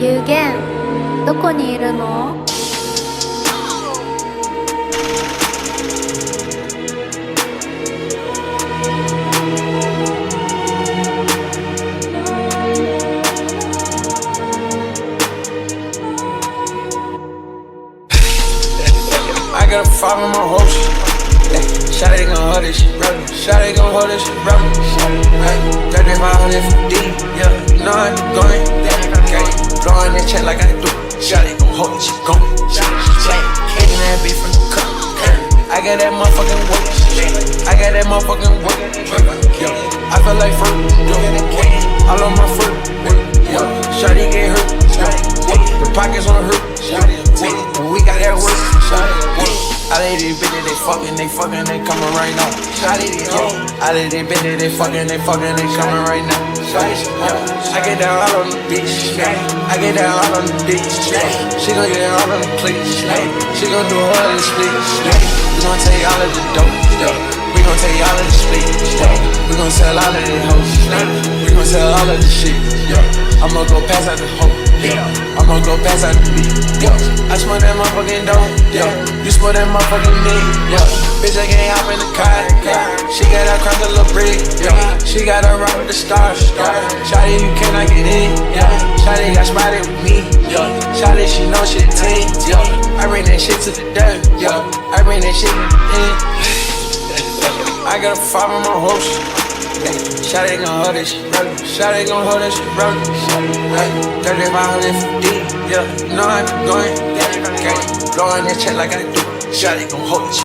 有限、どこにいるの？ I got a 5 on my horse. Shawty gon' hold this shit, brother. Shawty gon' hold this shit, brother. 3500 for D, yeah. You know I'm going. Okay, blowing that check like I do. Shawty gon' hold this shit, gon' Kicking that beat from the cup. I got that motherfucking work. I got that motherfucking work. Yeah, I feel like fruit. Yeah, all on my fruit. Yeah, Shawty get hurt. Yeah, the pockets on her. When we got that work. All of these bitches, they fucking, they coming right now. All of these bitches, they fucking, they coming right now. I get down all on the beach. I get down all on the beach. She gon' get all on the cleats. She gon' do all of the splits. We gon' take all of the dope. We gon' take all of the splits. We gon' sell all of the hoes. We gon' sell all of the shit. I'ma go pass out the hoe. I'ma go pass out the beat. I smoke that motherfucking dope. You smoke that motherfucking meat. Bitch, I can't hop in the car. She got a crack a little brick. She got a rock with the stars. Shawty, you cannot get in. Shawty got spotted with me. Shawty, she know shit team. I bring that shit to the dirt. I bring that shit to the end. I got a 5 on my horse. Shawty gon' hold this shit, brother. Shawty gon' hold this shit, brother. 3500 for D, yeah. You know I'm going. Okay, blowing that check like I do. Shawty gon' hold this shit.